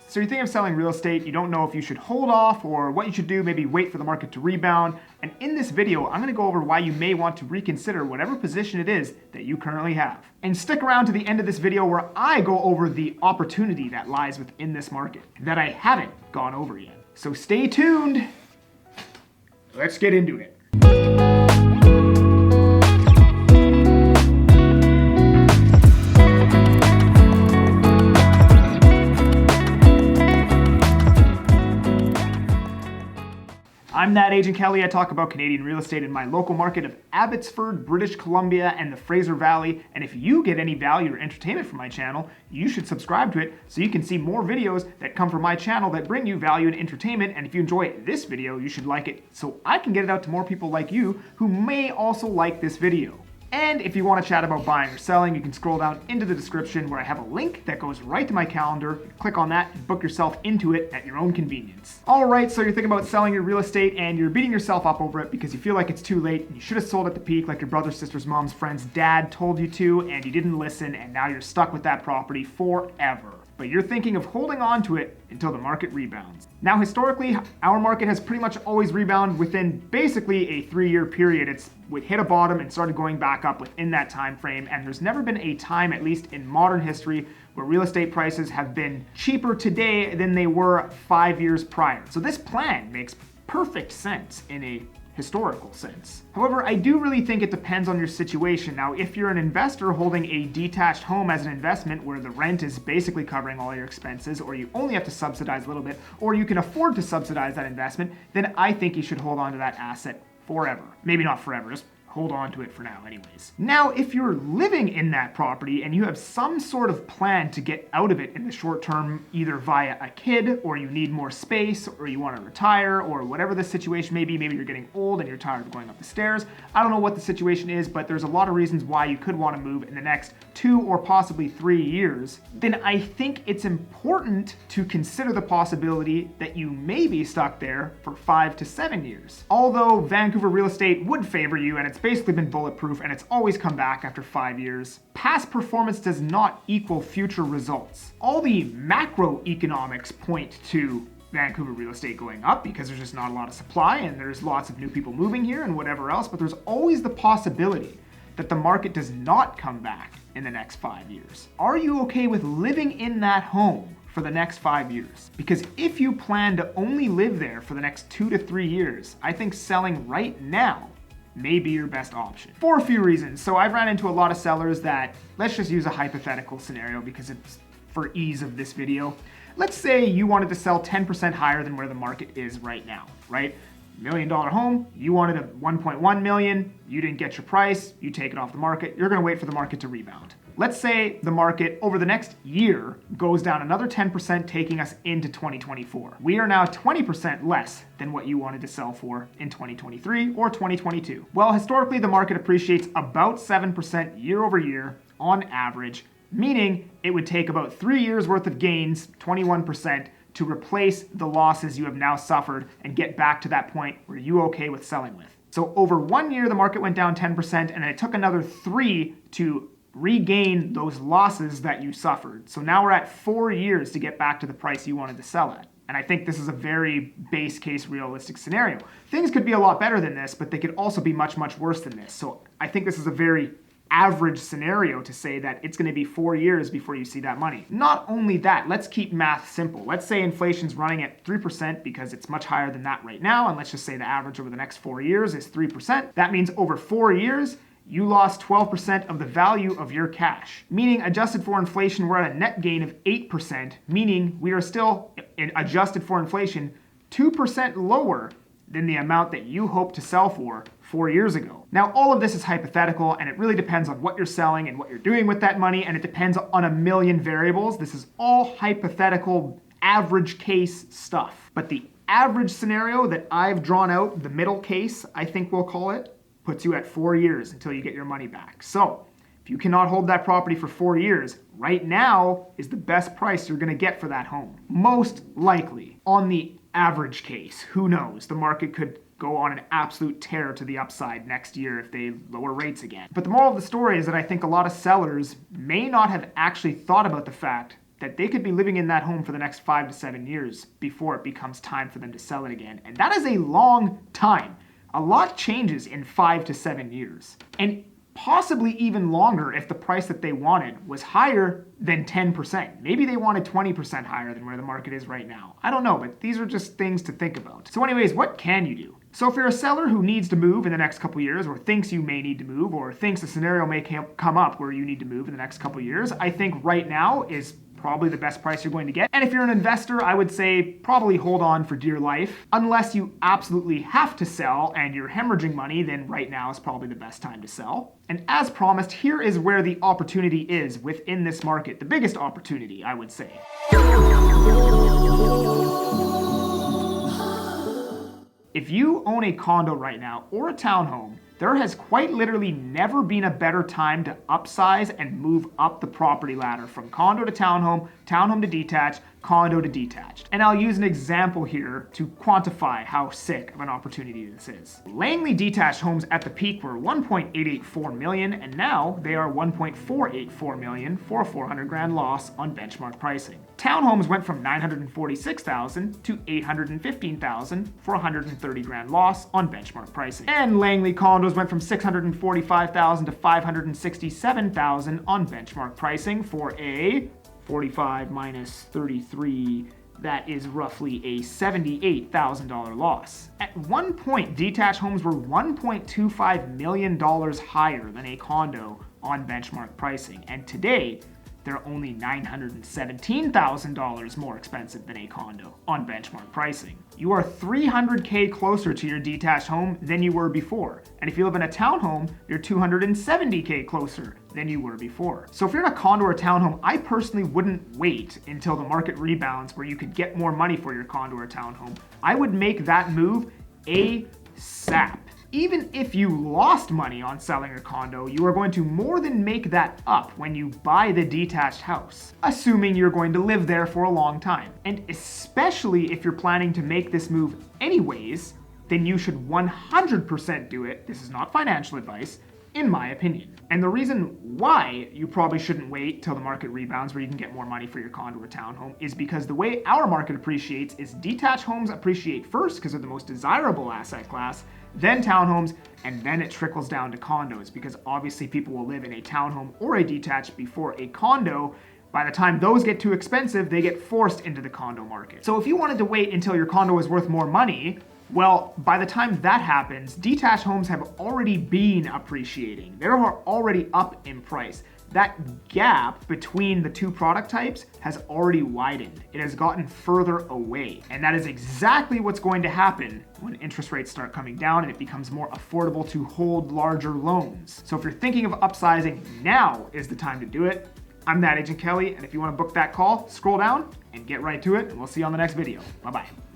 So you're thinking of selling real estate, you don't know if you should hold off or what you should do, maybe wait for the market to rebound. And in this video, I'm gonna go over why you may want to reconsider whatever position it is that you currently have. And stick around to the end of this video where I go over the opportunity that lies within this market that I haven't gone over yet. So stay tuned. Let's get into it. I'm That Agent Kelly. I talk about Canadian real estate in my local market of Abbotsford, British Columbia, and the Fraser Valley. And if you get any value or entertainment from my channel, you should subscribe to it so you can see more videos that come from my channel that bring you value and entertainment. And if you enjoy this video, you should like it so I can get it out to more people like you who may also like this video. And if you want to chat about buying or selling, you can scroll down into the description where I have a link that goes right to my calendar. Click on that and book yourself into it at your own convenience. All right, so you're thinking about selling your real estate and you're beating yourself up over it because you feel like it's too late and you should have sold at the peak like your brother, sister's mom's friend's dad told you to, and you didn't listen, and now you're stuck with that property forever. But you're thinking of holding on to it until the market rebounds. Now, historically, our market has pretty much always rebounded within basically a 3-year period. It's hit a bottom and started going back up within that time frame, and there's never been a time, at least in modern history, where real estate prices have been cheaper today than they were 5 years prior. So this plan makes perfect sense in a historical sense. However, I do really think it depends on your situation. Now, if you're an investor holding a detached home as an investment where the rent is basically covering all your expenses, or you only have to subsidize a little bit, or you can afford to subsidize that investment, then I think you should hold on to that asset forever. Maybe not forever, just hold on to it for now anyways. Now, if you're living in that property and you have some sort of plan to get out of it in the short term, either via a kid, or you need more space, or you want to retire, or whatever the situation may be, maybe you're getting old and you're tired of going up the stairs. I don't know what the situation is, but there's a lot of reasons why you could want to move in the next 2 or possibly 3 years. Then I think it's important to consider the possibility that you may be stuck there for 5 to 7 years. Although Vancouver real estate would favor you, and it's basically been bulletproof and it's always come back after 5 years, past performance does not equal future results. All the macroeconomics point to Vancouver real estate going up because there's just not a lot of supply and there's lots of new people moving here and whatever else, but there's always the possibility that the market does not come back in the next 5 years. Are you okay with living in that home for the next 5 years? Because if you plan to only live there for the next 2 to 3 years, I think selling right now may be your best option for a few reasons. So I've ran into a lot of sellers that, let's just use a hypothetical scenario because it's for ease of this video. Let's say you wanted to sell 10% higher than where the market is right now, right? $1 million home, you wanted a 1.1 million, you didn't get your price, you take it off the market, you're gonna wait for the market to rebound. Let's say the market over the next year goes down another 10%, taking us into 2024. We are now 20% less than what you wanted to sell for in 2023 or 2022. Well, historically, the market appreciates about 7% year over year on average, meaning it would take about 3 years worth of gains, 21%, to replace the losses you have now suffered and get back to that point where you're okay with selling with. So over 1 year, the market went down 10%, and then it took another 3 to regain those losses that you suffered. So now we're at 4 years to get back to the price you wanted to sell at. And I think this is a very base case realistic scenario. Things could be a lot better than this, but they could also be much, much worse than this. So I think this is a very average scenario to say that it's going to be 4 years before you see that money. Not only that, let's keep math simple. Let's say inflation's running at 3% because it's much higher than that right now. And let's just say the average over the next 4 years is 3%. That means over 4 years, you lost 12% of the value of your cash. Meaning, adjusted for inflation, we're at a net gain of 8%, meaning we are still, adjusted for inflation, 2% lower than the amount that you hoped to sell for 4 years ago. Now, all of this is hypothetical, and it really depends on what you're selling and what you're doing with that money, and it depends on a million variables. This is all hypothetical, average case stuff. But the average scenario that I've drawn out, the middle case, I think we'll call it, puts you at 4 years until you get your money back. So if you cannot hold that property for 4 years, right now is the best price you're gonna get for that home. Most likely. On the average case, who knows? The market could go on an absolute tear to the upside next year if they lower rates again. But the moral of the story is that I think a lot of sellers may not have actually thought about the fact that they could be living in that home for the next 5 to 7 years before it becomes time for them to sell it again. And that is a long time. A lot changes in 5 to 7 years. And possibly even longer if the price that they wanted was higher than 10%. Maybe they wanted 20% higher than where the market is right now. I don't know, but these are just things to think about. So anyways, what can you do? So if you're a seller who needs to move in the next couple years, or thinks you may need to move, or thinks a scenario may come up where you need to move in the next couple years, I think right now is probably the best price you're going to get. And if you're an investor, I would say probably hold on for dear life. Unless you absolutely have to sell and you're hemorrhaging money, then right now is probably the best time to sell. And as promised, here is where the opportunity is within this market. The biggest opportunity, I would say. If you own a condo right now or a townhome, there has quite literally never been a better time to upsize and move up the property ladder from condo to townhome, townhome to detached, condo to detached. And I'll use an example here to quantify how sick of an opportunity this is. Langley detached homes at the peak were 1.884 million, and now they are 1.484 million for a 400 grand loss on benchmark pricing. Townhomes went from 946,000 to 815,000 for 130 grand loss on benchmark pricing. And Langley condos went from 645,000 to 567,000 on benchmark pricing for a 45 minus 33, that is roughly a $78,000 loss. At one point, detached homes were $1.25 million higher than a condo on benchmark pricing, and today, they're only $917,000 more expensive than a condo on benchmark pricing. You are $300K closer to your detached home than you were before. And if you live in a townhome, you're $270K closer than you were before. So if you're in a condo or a townhome, I personally wouldn't wait until the market rebounds where you could get more money for your condo or townhome. I would make that move ASAP. Even if you lost money on selling a condo, you are going to more than make that up when you buy the detached house, assuming you're going to live there for a long time. And especially if you're planning to make this move anyways, then you should 100% do it. This is not financial advice, in my opinion. And the reason why you probably shouldn't wait till the market rebounds where you can get more money for your condo or townhome is because the way our market appreciates is detached homes appreciate first because they're the most desirable asset class, then townhomes, and then it trickles down to condos because obviously people will live in a townhome or a detached before a condo. By the time those get too expensive, they get forced into the condo market. So if you wanted to wait until your condo is worth more money, well, by the time that happens, detached homes have already been appreciating. They're already up in price. That gap between the two product types has already widened. It has gotten further away. And that is exactly what's going to happen when interest rates start coming down and it becomes more affordable to hold larger loans. So if you're thinking of upsizing, now is the time to do it. I'm That Agent Kelly, and if you want to book that call, scroll down and get right to it, and we'll see you on the next video. Bye-bye.